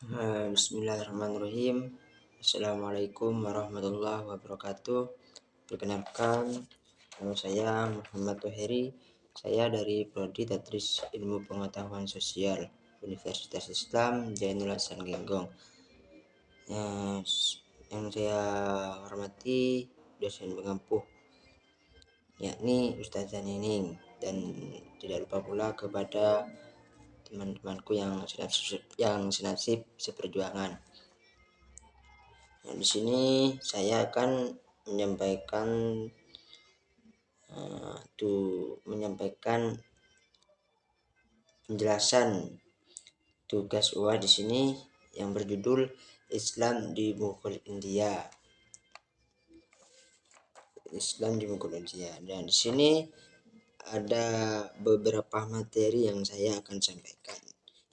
Bismillahirrahmanirrahim. Assalamualaikum warahmatullahi wabarakatuh. Perkenalkan, nama saya Muhammad Toheri. Saya dari Prodi Tadris Ilmu Pengetahuan Sosial Universitas Islam Jainul Hasan Genggong. Yang saya hormati dosen pengampu, yakni Ustazah Nining, dan tidak lupa pula kepada teman-temanku yang senasib seperjuangan. Di sini saya akan menyampaikan penjelasan tugas UA di sini yang berjudul Islam di Mughul India. Dan di sini ada beberapa materi yang saya akan sampaikan.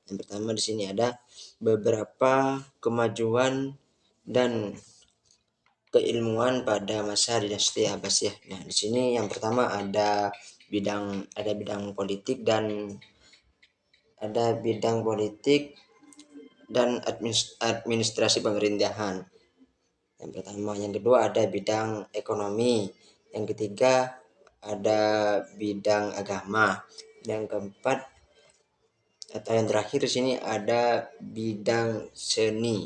Yang pertama, di sini ada beberapa kemajuan dan keilmuan pada masa dinasti Abbasiyah. Nah, di sini yang pertama ada bidang politik dan administrasi pemerintahan. Yang pertama, yang kedua ada bidang ekonomi, yang ketiga ada bidang agama, yang keempat atau yang terakhir di sini ada bidang seni.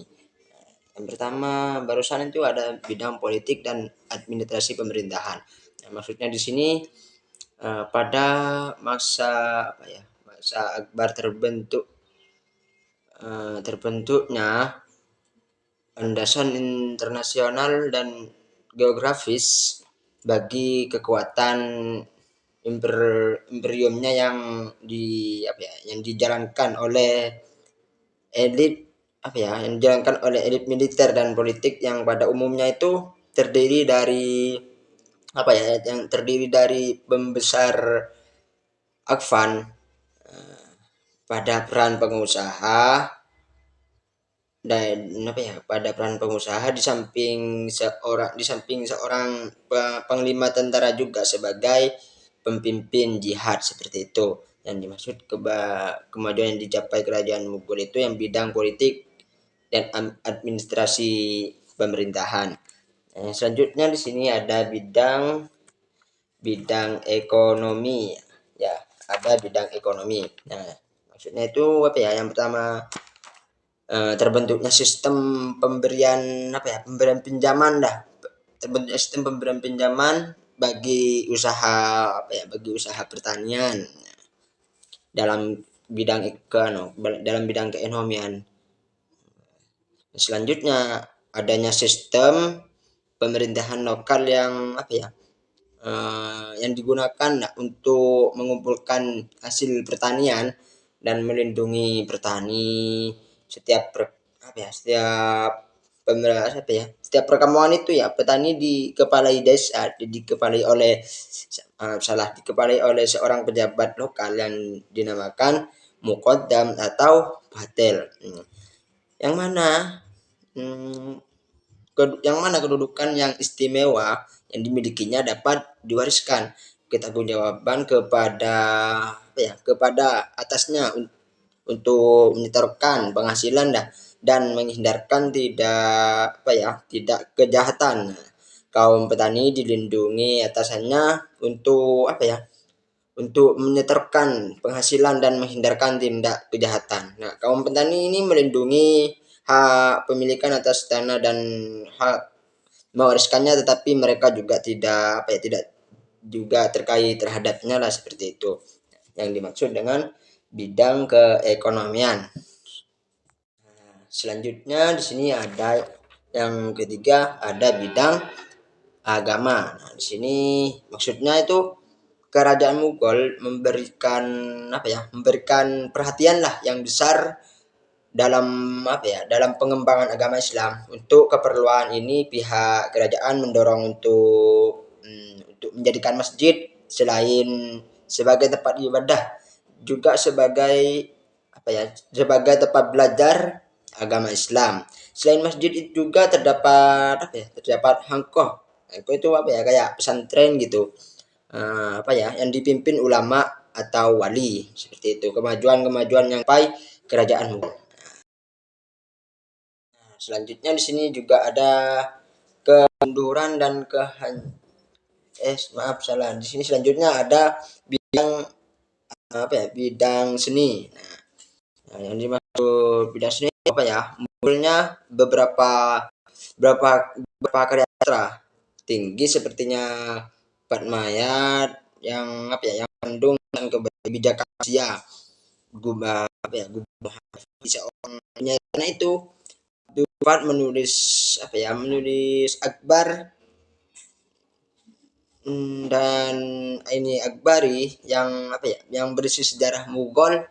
Yang pertama barusan itu ada bidang politik dan administrasi pemerintahan. Nah, maksudnya di sini pada masa Akbar terbentuknya landasan internasional dan geografis bagi kekuatan imperiumnya yang dijalankan oleh elit militer dan politik yang pada umumnya itu terdiri dari pembesar Akvan pada peran pengusaha di samping seorang panglima tentara juga sebagai pemimpin jihad, seperti itu. Yang dimaksud kemajuan yang dicapai kerajaan Mughul itu yang bidang politik dan administrasi pemerintahan. Selanjutnya di sini ada bidang ekonomi. Ya, ada bidang ekonomi. Nah, maksudnya itu yang pertama terbentuknya sistem pemberian pinjaman terbentuknya sistem pemberian pinjaman bagi usaha pertanian dalam bidang keekonomian. Selanjutnya adanya sistem pemerintahan lokal yang digunakan untuk mengumpulkan hasil pertanian dan melindungi petani. Setiap perkampungan itu petani dikepalai oleh seorang pejabat lokal yang dinamakan muqaddam atau batil. Yang mana kedudukan yang istimewa yang dimilikinya dapat diwariskan ketanggung-jawaban kepada atasnya untuk menyetorkan penghasilan dan menghindarkan tidak kejahatan. Kaum petani dilindungi atasannya untuk menyetorkan penghasilan dan menghindarkan tindak kejahatan. Nah, kaum petani ini melindungi hak pemilikan atas tanah dan hak mewariskannya, tetapi mereka juga tidak juga terkait terhadapnya seperti itu. Yang dimaksud dengan bidang keekonomian. Selanjutnya di sini ada yang ketiga, ada bidang agama. Nah, di sini maksudnya itu kerajaan Mughal memberikan perhatian yang besar dalam pengembangan agama Islam. Untuk keperluan ini pihak kerajaan mendorong untuk menjadikan masjid selain sebagai tempat ibadah juga sebagai tempat belajar agama Islam. Selain masjid itu juga terdapat hangkoh. Hangkoh itu kayak pesantren gitu. Yang dipimpin ulama atau wali, seperti itu. Kemajuan yang kerajaan Mughal. Selanjutnya di sini juga ada kemunduran dan maaf salah. Di sini selanjutnya ada bidang bidang seni. Nah, yang dimaksud bidang seni apa ya? Munculnya beberapa beberapa beberapa karya sastra tinggi sepertinya Patmayat yang yang mengandung dan kebijakan Asia gubah gubah seorang penyair itu dapat menulis menulis Akbar, dan ini Akbari yang yang berisi sejarah Mughal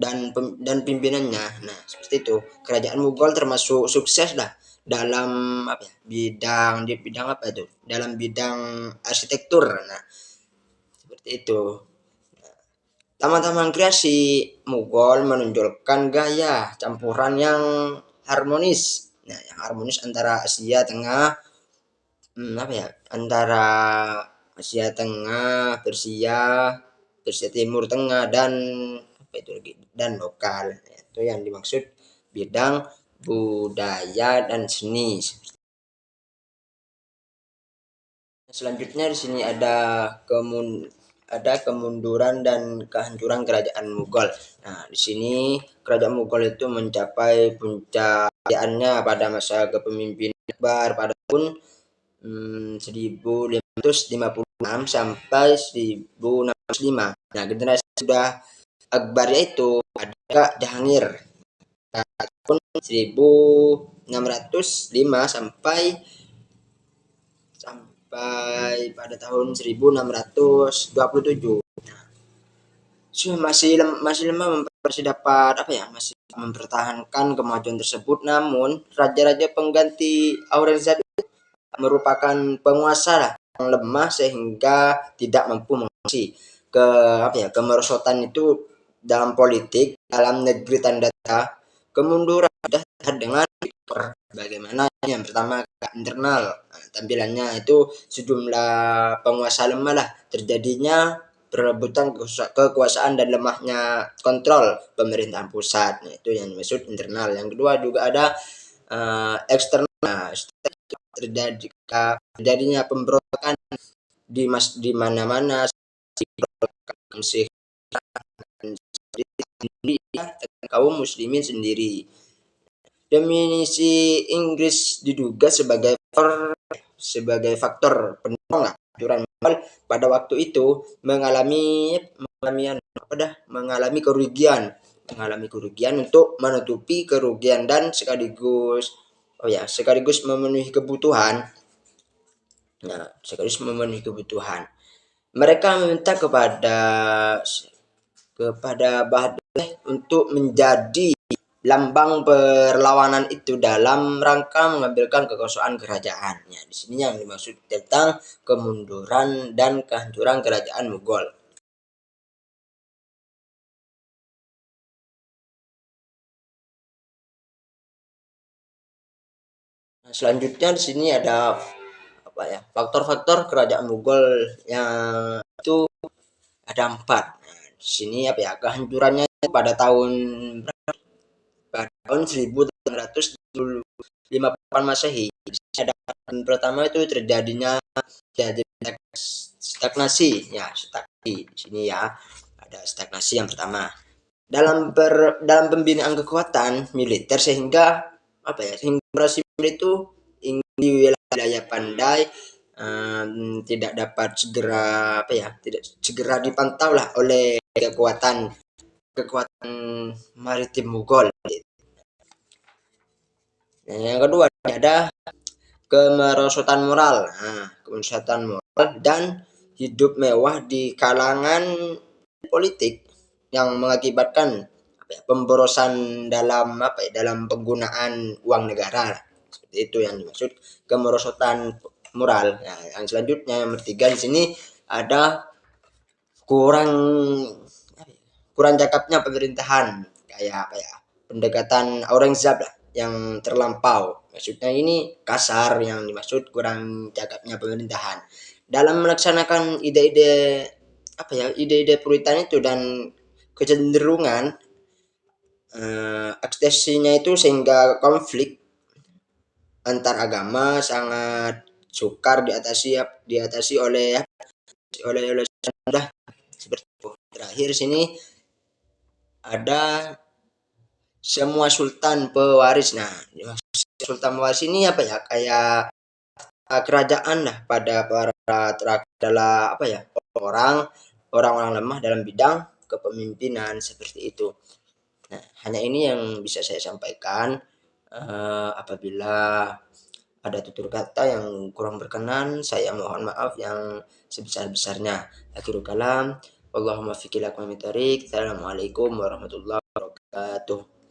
dan pimpinannya. Nah, seperti itu. Kerajaan Mughal termasuk sukses lah dalam bidang itu? Dalam bidang arsitektur. Nah, seperti itu. Taman-taman kreasi Mughal menonjolkan gaya campuran yang harmonis. Nah, yang harmonis antara Asia Tengah, antara Asia Tengah, Persia Timur Tengah dan dan lokal. Itu yang dimaksud bidang budaya dan seni. Selanjutnya di sini ada kemunduran dan kehancuran kerajaan Mughal. Nah, di sini kerajaan Mughal itu mencapai puncak kejayaannya pada masa kepemimpinan Akbar pada tahun 1556 sampai 1605. Nah, generasi sudah Akbar yaitu ada Jahangir tahun 1605 sampai pada tahun 1627. Masih lemah, masih dapat masih mempertahankan kemajuan tersebut. Namun raja-raja pengganti Aurangzeb merupakan penguasa yang lemah sehingga tidak mampu mengisi kemerosotan itu dalam politik dalam negeri. Tanda kemunduran dengan bagaimana yang pertama internal. Tampilannya itu sejumlah penguasa lemah lah, terjadinya perebutan kekuasaan dan lemahnya kontrol pemerintahan pusat. Nah, itu yang dimaksud internal. Yang kedua juga ada eksternal. Nah, terjadinya pemberontakan di mana-mana, masih kaum muslimin sendiri. Definisi Inggris diduga sebagai faktor pendorong kehancuran Mughal pada waktu itu mengalami kerugian untuk menutupi kerugian dan sekaligus memenuhi kebutuhan. Nah, sekaligus memenuhi kebutuhan. Mereka meminta kepada Bahadur untuk menjadi lambang perlawanan itu dalam rangka mengambilkan kekuasaan kerajaannya. Di sini yang dimaksud tentang kemunduran dan kehancuran kerajaan Mughal. Nah, selanjutnya di sini ada faktor-faktor kerajaan Mughal yang itu ada 4. Nah, di sini kehancurannya pada tahun 1858 Masehi. Ada pertama itu terjadinya stagnasi. Di sini ada stagnasi yang pertama. Dalam pembinaan kekuatan militer sehingga sehingga itu di wilayah Pandai tidak dapat tidak segera dipantau lah oleh kekuatan maritim Mughal. Yang kedua ada kemerosotan moral. Kemerosotan moral dan hidup mewah di kalangan politik yang mengakibatkan pemborosan dalam penggunaan uang negara. Seperti itu yang dimaksud kemerosotan moral. Nah, yang selanjutnya yang ketiga di sini ada kurang cakapnya pemerintahan, kayak pendekatan Aurangzeb lah yang terlampau. Maksudnya ini kasar, yang dimaksud kurang cakapnya pemerintahan dalam melaksanakan ide-ide puritan itu dan kecenderungan ekstensinya itu sehingga konflik antar agama sangat sukar diatasi oleh seperti itu. Terakhir sini ada semua sultan pewaris. Nah, sultan pewaris ini apa ya? Kayak kerajaan lah pada para terakhir adalah apa ya? Orang-orang lemah dalam bidang kepemimpinan seperti itu. Nah, hanya ini yang bisa saya sampaikan. Apabila ada tutur kata yang kurang berkenan, saya mohon maaf yang sebesar-besarnya. Akhirul kalam, Allahumma fiqil aqwamit thariq. Assalamualaikum warahmatullahi wabarakatuh.